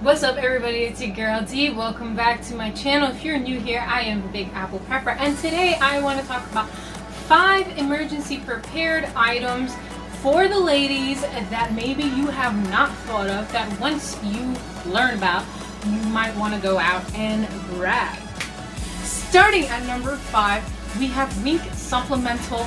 What's up everybody, it's your girl D. Welcome back to my channel. If you're new here, I am the Big Apple Pepper, and today I want to talk about 5 emergency prepared items for the ladies that maybe you have not thought of, that once you learn about, you might want to go out and grab. Starting at number 5, we have Wink Supplemental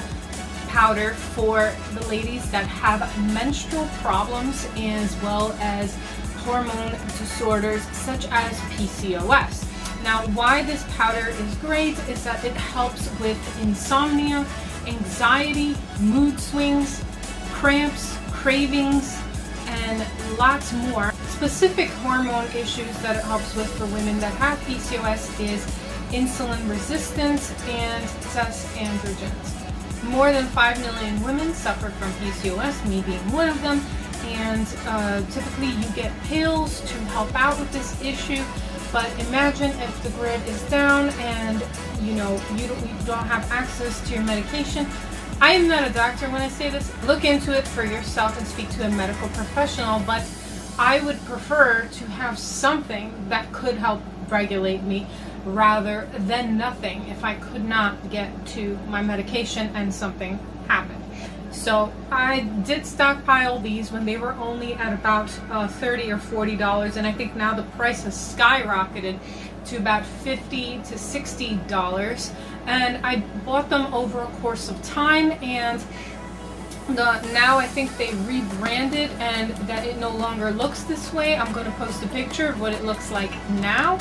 Powder for the ladies that have menstrual problems as well as hormone disorders such as PCOS. Now, why this powder is great is that it helps with insomnia, anxiety, mood swings, cramps, cravings, and lots more. Specific hormone issues that it helps with for women that have PCOS is insulin resistance and excess androgens. More than 5 million women suffer from PCOS, me being one of them. And typically you get pills to help out with this issue, but imagine if the grid is down and you don't have access to your medication. I am not a doctor when I say this. Look into it for yourself and speak to a medical professional, but I would prefer to have something that could help regulate me rather than nothing if I could not get to my medication and something happened. So I did stockpile these when they were only at about $30 or $40, and I think now the price has skyrocketed to about $50 to $60. And I bought them over a course of time, and now I think they rebranded and that it no longer looks this way. I'm going to post a picture of what it looks like now.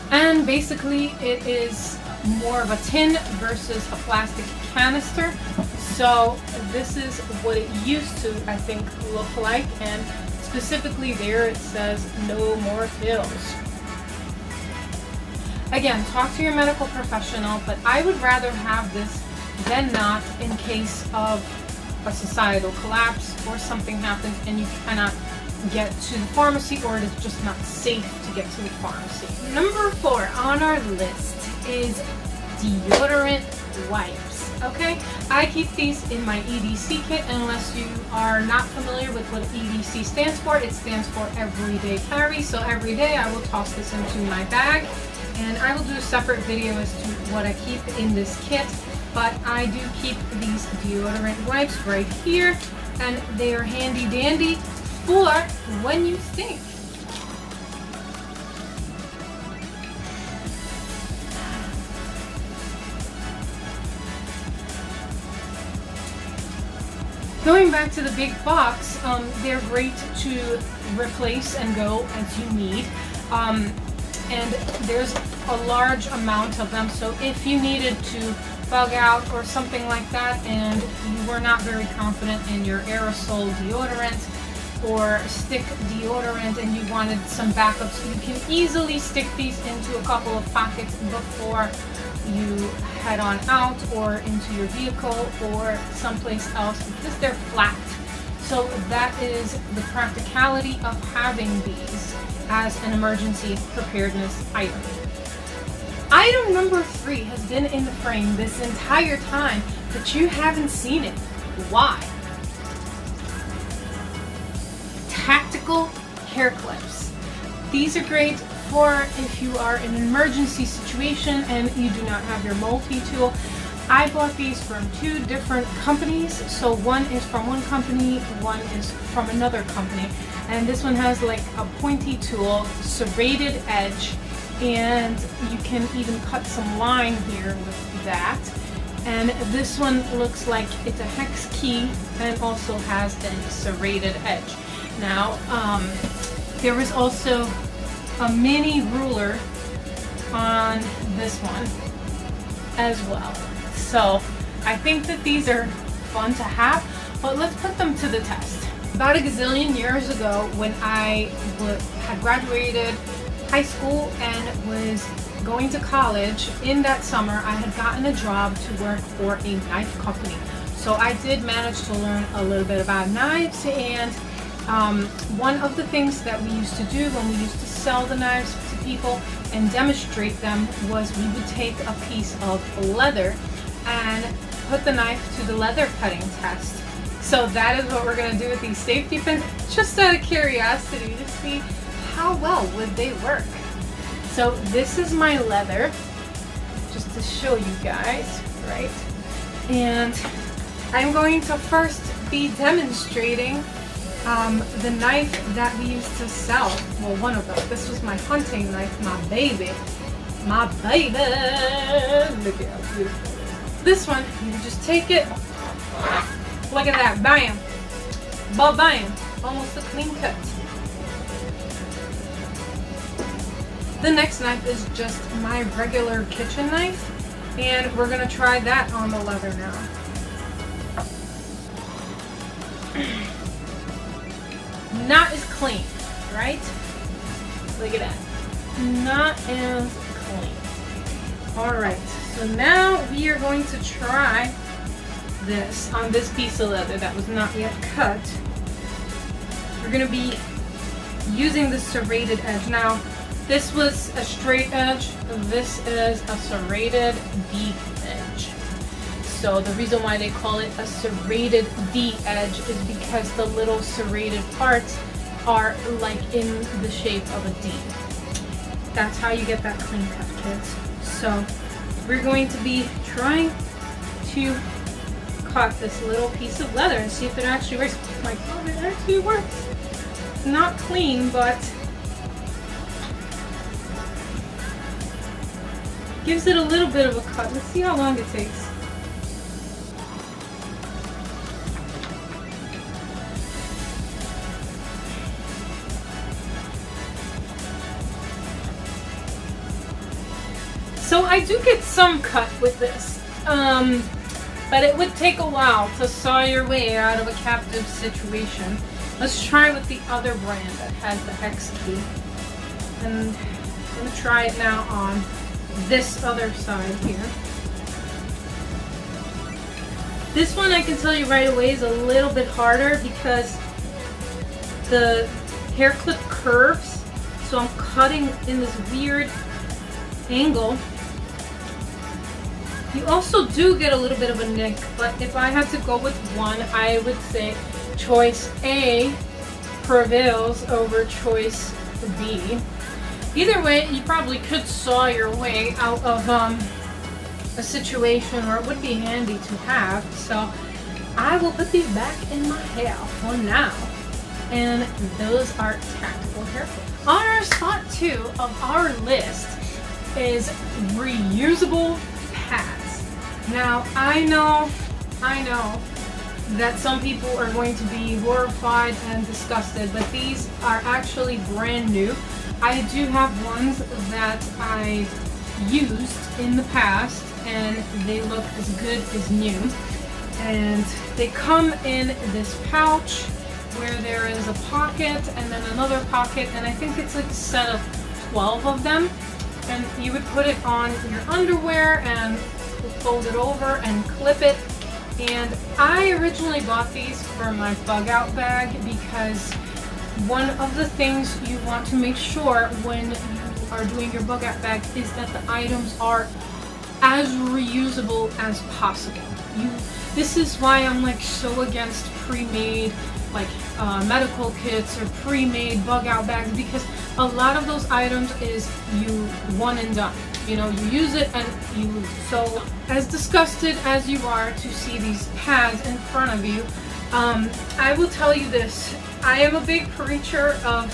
And basically it is more of a tin versus a plastic canister. So this is what it used to, I think, look like, and specifically there it says no more pills. Again, talk to your medical professional, but I would rather have this than not in case of a societal collapse or something happens and you cannot get to the pharmacy, or it is just not safe to get to the pharmacy. Number 4 on our list is deodorant wipes. Okay, I keep these in my EDC kit. Unless you are not familiar with what EDC stands for, it stands for everyday carry. So every day I will toss this into my bag, and I will do a separate video as to what I keep in this kit. But I do keep these deodorant wipes right here, and they are handy dandy for when you stink. Going back to the big box, they're great to replace and go as you need. And there's a large amount of them, so if you needed to bug out or something like that and you were not very confident in your aerosol deodorant or stick deodorant and you wanted some backups, you can easily stick these into a couple of pockets before you head on out or into your vehicle or someplace else, because they're flat. So that is the practicality of having these as an emergency preparedness item. Item number 3 has been in the frame this entire time, but you haven't seen it. Why? Tactical hair clips. These are great for if you are in an emergency situation and you do not have your Multitool. I bought these from 2 different companies. So one is from one company, one is from another company. And this one has like a pointy tool, serrated edge, and you can even cut some line here with that. And this one looks like it's a hex key and also has a serrated edge. Now, there is also a mini ruler on this one as well. So I think that these are fun to have, but let's put them to the test. About a gazillion years ago, when I had graduated high school and was going to college, in that summer I had gotten a job to work for a knife company. So I did manage to learn a little bit about knives, and one of the things that we used to do when we used to sell the knives to people and demonstrate them was we would take a piece of leather and put the knife to the leather cutting test So that is what we're gonna do with these safety pins, just out of curiosity to see how well would they work. So this is my leather, just to show you guys, right? And I'm going to first be demonstrating the knife that we used to sell. Well, one of them. This was my hunting knife, my baby. My baby! Look at how beautiful it is. This one, you just take it. Look at that, bam! Bam! Almost a clean cut. The next knife is just my regular kitchen knife, and we're gonna try that on the leather now. Not as clean, right? Look at that. Not as clean. Alright, so now we are going to try this on this piece of leather that was not yet cut. We're going to be using the serrated edge. Now, this was a straight edge. This is a serrated deep edge. So the reason why they call it a serrated D edge is because the little serrated parts are like in the shape of a D. That's how you get that clean cut, kids. So we're going to be trying to cut this little piece of leather and see if it actually works. Oh my god, it actually works. It's not clean, but gives it a little bit of a cut. Let's see how long it takes. So I do get some cut with this, but it would take a while to saw your way out of a captive situation. Let's try with the other brand that has the hex key. And I'm going to try it now on this other side here. This one I can tell you right away is a little bit harder because the hair clip curves, so I'm cutting in this weird angle. You also do get a little bit of a nick, but if I had to go with one, I would say choice A prevails over choice B. Either way, you probably could saw your way out of a situation where it would be handy to have. So I will put these back in my hair for now. And those are tactical hair clips. On our spot 2 of our list is reusable pads. Now, I know that some people are going to be horrified and disgusted, but these are actually brand new. I do have ones that I used in the past, and they look as good as new. And they come in this pouch where there is a pocket and then another pocket, and I think it's like a set of 12 of them. And you would put it on your underwear and fold it over and clip it. And I originally bought these for my bug out bag because one of the things you want to make sure when you are doing your bug out bag is that the items are as reusable as possible. This is why I'm like so against pre-made like medical kits or pre-made bug out bags, because a lot of those items is you one and done. You know, you use it and you lose. So as disgusted as you are to see these pads in front of you, I will tell you this. I am a big preacher of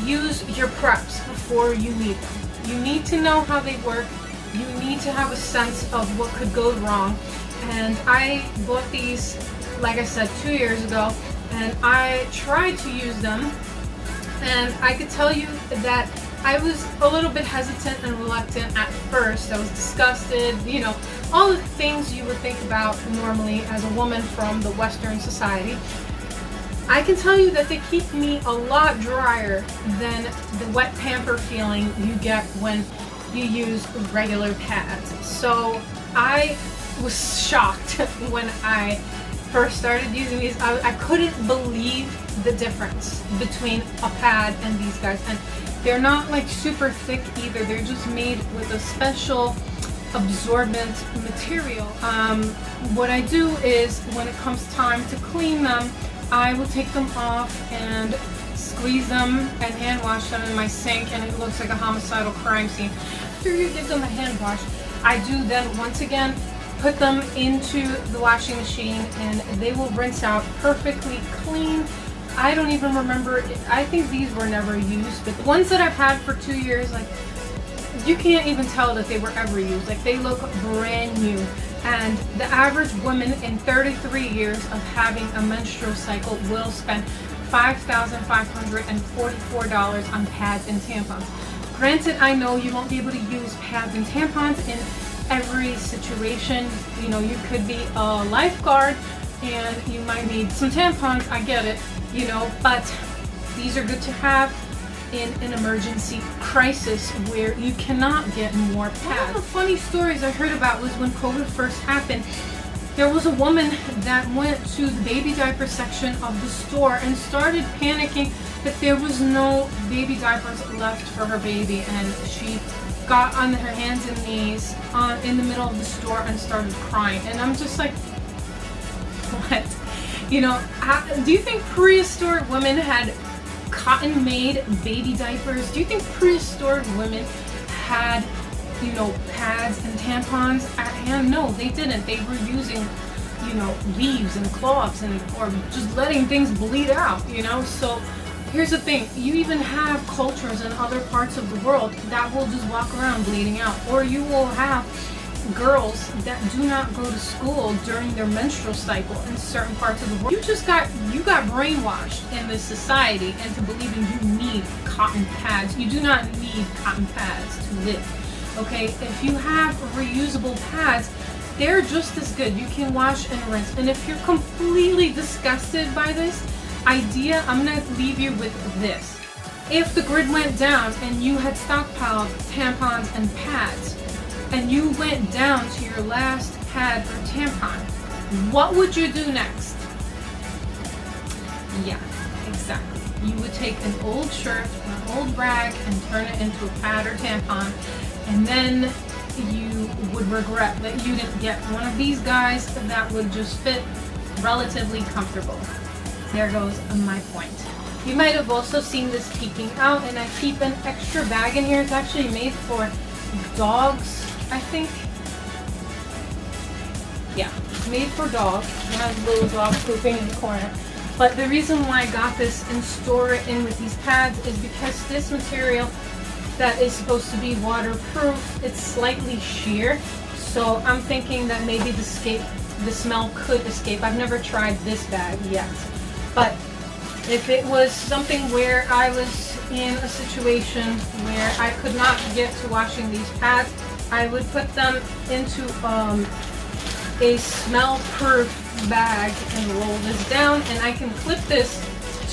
use your preps before you need them. You need to know how they work. You need to have a sense of what could go wrong. And I bought these, like I said, 2 years ago, and I tried to use them, and I could tell you that I was a little bit hesitant and reluctant at first. I was disgusted, you know, all the things you would think about normally as a woman from the Western society. I can tell you that they keep me a lot drier than the wet pamper feeling you get when you use regular pads. So I was shocked when I first started using these. I couldn't believe the difference between a pad and these guys. And they're not like super thick either. They're just made with a special absorbent material. What I do is when it comes time to clean them, I will take them off and squeeze them and hand wash them in my sink, and it looks like a homicidal crime scene. After you give them a hand wash, I do then once again put them into the washing machine, and they will rinse out perfectly clean. I don't even remember, I think these were never used, but the ones that I've had for 2 years, like, you can't even tell that they were ever used. Like, they look brand new. And the average woman in 33 years of having a menstrual cycle will spend $5,544 on pads and tampons. Granted, I know you won't be able to use pads and tampons in every situation. You know, you could be a lifeguard and you might need some tampons, I get it, you know, but these are good to have in an emergency crisis where you cannot get more pads. One of the funny stories I heard about was when COVID first happened. There was a woman that went to the baby diaper section of the store and started panicking that there was no baby diapers left for her baby, and she got on her hands and knees in the middle of the store and started crying. And I'm just like, what? You know, do you think prehistoric women had cotton-made baby diapers? Do you think prehistoric women had, you know, pads and tampons at hand? No, they didn't. They were using, you know, leaves and cloths and or just letting things bleed out, you know? So here's the thing, you even have cultures in other parts of the world that will just walk around bleeding out, or you will have girls that do not go to school during their menstrual cycle in certain parts of the world. You got brainwashed in this society into believing you need cotton pads. You do not need cotton pads to live. Okay, if you have reusable pads, they're just as good. You can wash and rinse. And if you're completely disgusted by this idea, I'm gonna leave you with this. If the grid went down and you had stockpiled tampons and pads, and you went down to your last pad or tampon, what would you do next? Yeah, exactly. You would take an old shirt or an old rag and turn it into a pad or tampon, and then you would regret that you didn't get one of these guys that would just fit relatively comfortable. There goes my point. You might have also seen this peeking out, and I keep an extra bag in here. It's actually made for dogs, I think. Yeah, made for dogs. It has little dogs pooping in the corner. But the reason why I got this and store it in with these pads is because this material that is supposed to be waterproof, it's slightly sheer. So I'm thinking that maybe the smell could escape. I've never tried this bag yet. But if it was something where I was in a situation where I could not get to washing these pads, I would put them into a smell-proof bag and roll this down, and I can clip this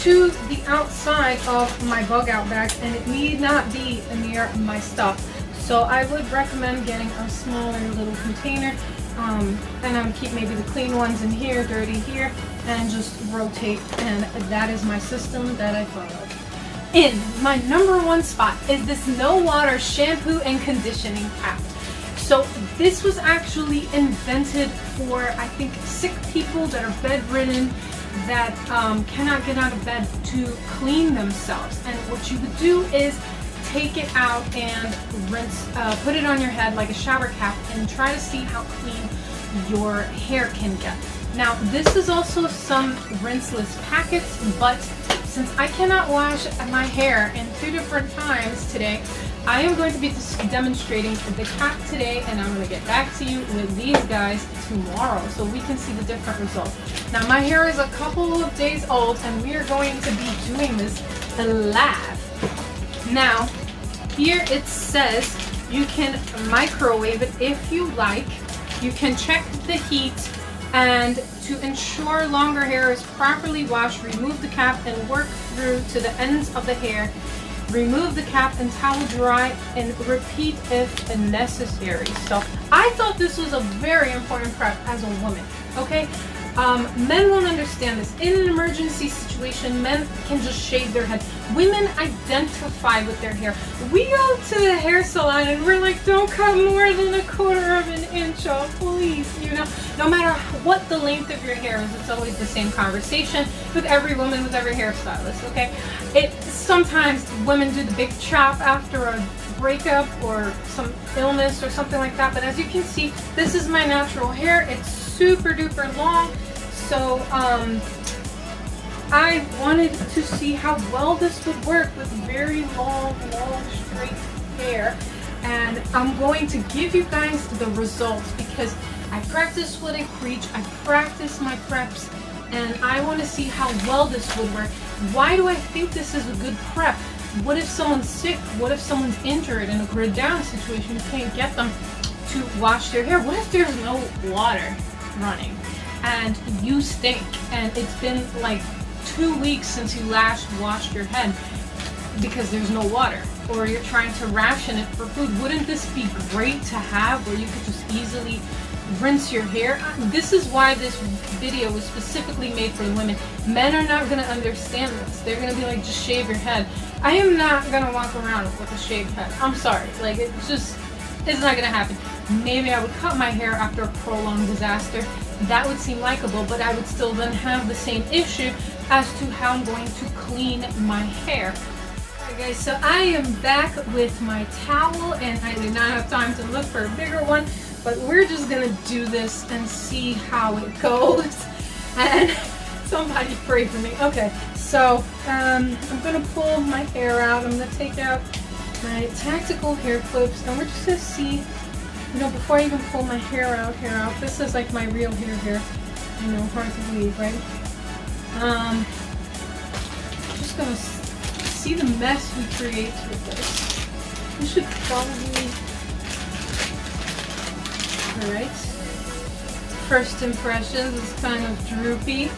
to the outside of my bug out bag, and it need not be near my stuff. So I would recommend getting a smaller little container, and I would keep maybe the clean ones in here, dirty here, and just rotate, and that is my system that I follow. In my number one spot is this no water shampoo and conditioning cap. So this was actually invented for, I think, sick people that are bedridden, that cannot get out of bed to clean themselves. And what you would do is take it out and rinse, put it on your head like a shower cap, and try to see how clean your hair can get. Now, this is also some rinseless packets, but since I cannot wash my hair in 2 different times today, I am going to be demonstrating the cap today, and I'm going to get back to you with these guys tomorrow so we can see the different results. Now, my hair is a couple of days old, and we are going to be doing this live. Now, here it says you can microwave it if you like. You can check the heat, and to ensure longer hair is properly washed, remove the cap and work through to the ends of the hair. Remove the cap and towel dry, and repeat if necessary. So I thought this was a very important prep as a woman, okay? Men won't understand this. In an emergency situation, men can just shave their head. Women identify with their hair. We go to the hair salon and we're like, don't cut more than 1/4 of an inch off, please. You know, no matter what the length of your hair is, it's always the same conversation with every woman, with every hairstylist, okay? Sometimes women do the big chop after a breakup or some illness or something like that, but as you can see, this is my natural hair. It's super duper long. So I wanted to see how well this would work with very long straight hair, and I'm going to give you guys the results because I practice what I preach. I practice my preps, and I want to see how well this would work. Why do I think this is a good prep? What if someone's sick? What if someone's injured in a grid down situation? You can't get them to wash their hair. What if there's no water running and you stink and it's been like 2 weeks since you last washed your head because there's no water, or you're trying to ration it for food? Wouldn't this be great to have where you could just easily rinse your hair? This is why this video was specifically made for the women. Men are not going to understand this. They're going to be like, just shave your head. I am not going to walk around with a shaved head. I'm sorry. Like, it's not going to happen. Maybe I would cut my hair after a prolonged disaster. That would seem likable, but I would still then have the same issue as to how I'm going to clean my hair. Alright guys, so I am back with my towel, and I did not have time to look for a bigger one, but we're just gonna do this and see how it goes. And somebody pray for me. Okay, so I'm gonna pull my hair out. I'm gonna take out my tactical hair clips, and we're just gonna see, you know, before I even pull my hair out, this is like my real hair here. You know, hard to believe, right? Just gonna see the mess we create with this. We should probably, alright. First impressions is kind of droopy.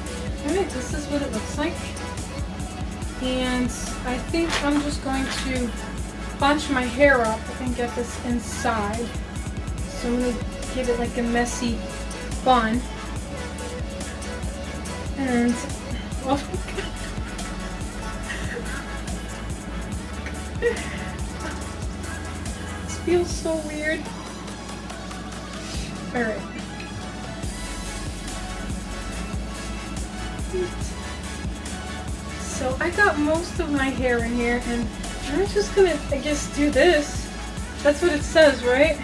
Alright, this is what it looks like. And I think I'm just going to bunch my hair up and get this inside. So I'm going to give it like a messy bun. And, oh my God. This feels so weird. Alright. So I got most of my hair in here, and I'm just going to, I guess, do this. That's what it says, right?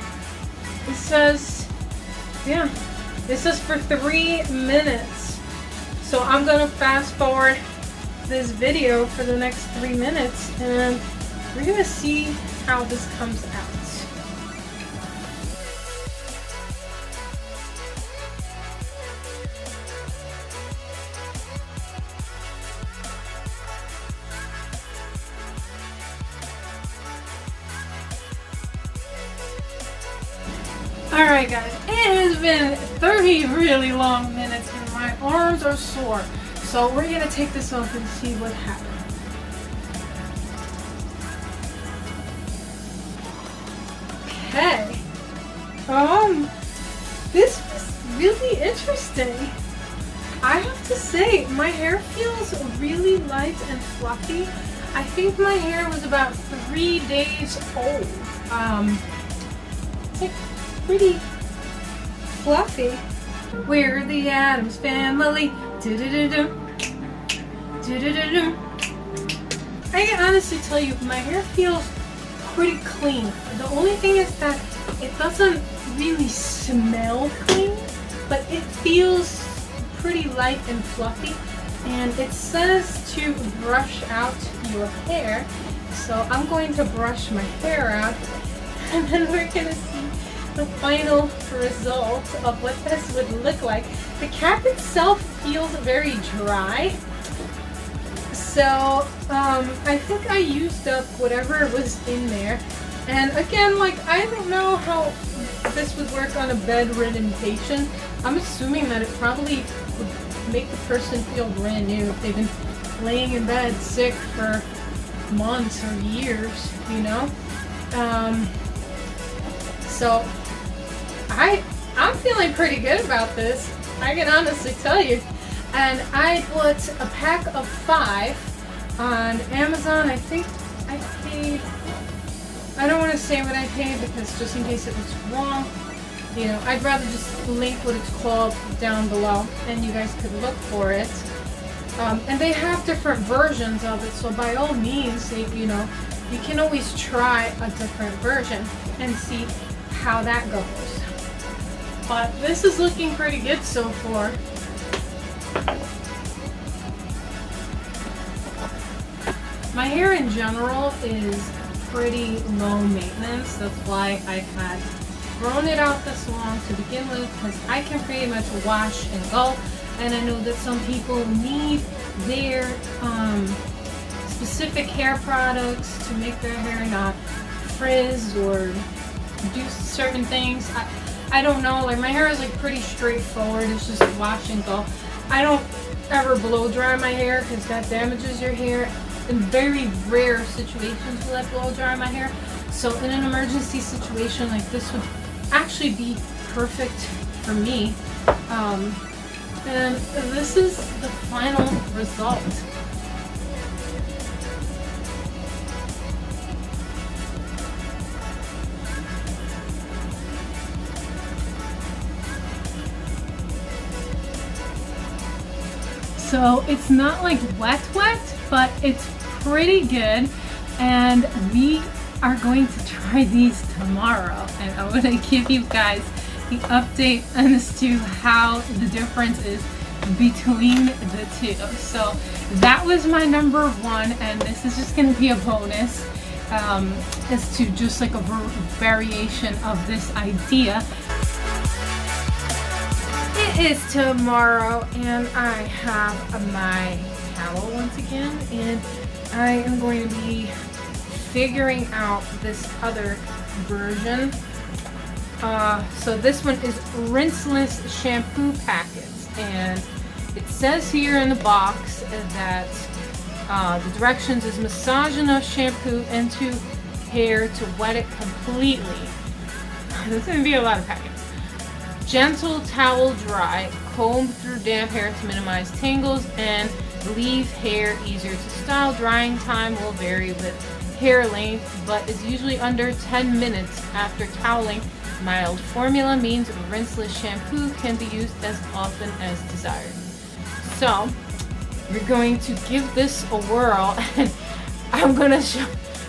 It says, yeah, it says for 3 minutes. So I'm gonna fast forward this video for the next 3 minutes, and we're gonna see how this comes out. Alright guys, it has been 30 really long minutes and my arms are sore. So we're going to take this off and see what happens. Okay. This was really interesting. I have to say, my hair feels really light and fluffy. I think my hair was about 3 days old. It's like pretty fluffy. We're the Addams Family. Do-do-do-do. Do-do-do-do. I can honestly tell you, my hair feels pretty clean. The only thing is that it doesn't really smell clean, but it feels pretty light and fluffy. And it says to brush out your hair. So I'm going to brush my hair out, and then we're going to see the final result of what this would look like. The cap itself feels very dry. So I think I used up whatever was in there. And again, like, I don't know how this would work on a bedridden patient. I'm assuming that it probably would make the person feel brand new if they've been laying in bed sick for months or years, you know? So I'm feeling pretty good about this. I can honestly tell you. And I bought a pack of 5 on Amazon. I think I paid, I don't want to say what I paid because just in case it was wrong, you know, I'd rather just link what it's called down below and you guys could look for it. And they have different versions of it, so by all means, you know, you can always try a different version and see how that goes. But this is looking pretty good so far. My hair in general is pretty low maintenance. That's why I had grown it out this long to begin with, because I can pretty much wash and go. And I know that some people need their specific hair products to make their hair not frizz or do certain things. I don't know, like my hair is like pretty straightforward. It's just wash and go. I don't ever blow dry my hair because that damages your hair. In very rare situations will I blow dry my hair. So in an emergency situation like this would actually be perfect for me. And this is the final result. So it's not like wet, but it's pretty good. And we are going to try these tomorrow. And I'm going to give you guys the update as to how the difference is between the two. So that was my number 1, and this is just going to be a bonus as to just like a variation of this idea. It is tomorrow, and I have my towel once again, and I am going to be figuring out this other version. So this one is Rinseless shampoo packets, and it says here in the box that the directions is massage enough shampoo into hair to wet it completely. There's going to be a lot of packets. Gentle towel dry, comb through damp hair to minimize tangles, and leave hair easier to style. Drying time will vary with hair length, but is usually under 10 minutes after toweling. Mild formula means rinseless shampoo can be used as often as desired. So we're going to give this a whirl, and I'm going to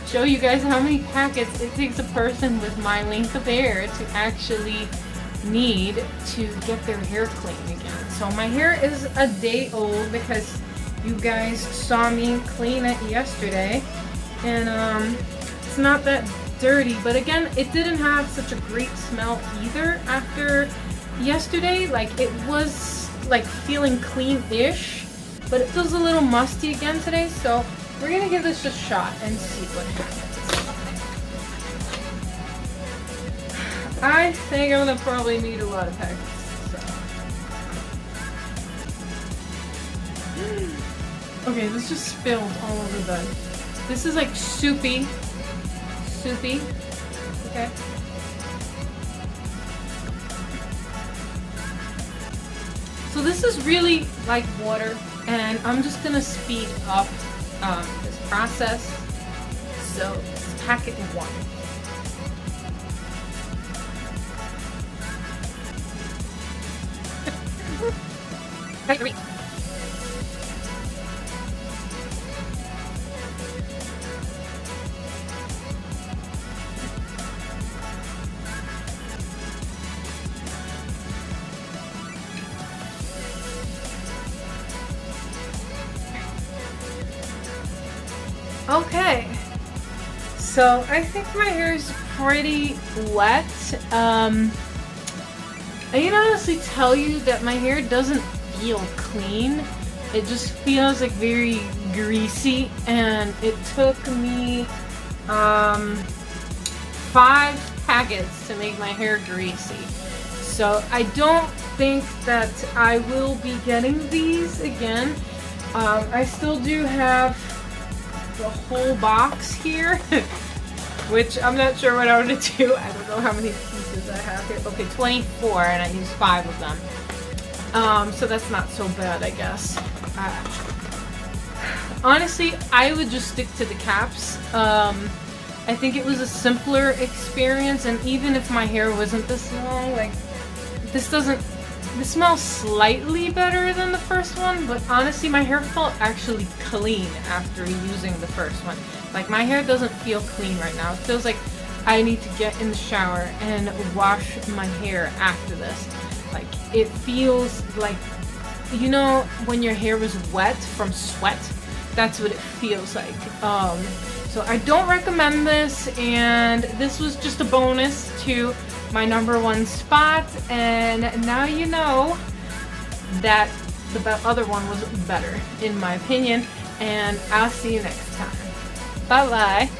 show you guys how many packets it takes a person with my length of hair to actually need to get their hair clean again. So my hair is a day old because you guys saw me clean it yesterday, and it's not that dirty, but again, it didn't have such a great smell either after yesterday. Like, it was like feeling clean-ish, but it feels a little musty again today, so we're gonna give this a shot and see what happens. I think I'm gonna probably need a lot of packets. So. Okay, this just spilled all over the bed. This is like soupy. Okay. So this is really like water, and I'm just gonna speed up this process. So it's packet 1. Okay, so I think my hair is pretty wet. I can honestly tell you that my hair doesn't feel clean. It just feels like very greasy, and it took me 5 packets to make my hair greasy. So I don't think that I will be getting these again. I still do have the whole box here, which I'm not sure what I'm going to do. I don't know how many pieces I have here. Okay, 24, and I used 5 of them. So that's not so bad, I guess. Honestly, I would just stick to the caps. I think it was a simpler experience, and even if my hair wasn't this long, like, this smells slightly better than the first one, but honestly my hair felt actually clean after using the first one. Like, my hair doesn't feel clean right now. It feels like I need to get in the shower and wash my hair after this. Like, it feels like, you know, when your hair was wet from sweat? That's what it feels like. So I don't recommend this, and this was just a bonus to my #1 spot, and now you know that the other one was better, in my opinion, and I'll see you next time. Bye bye.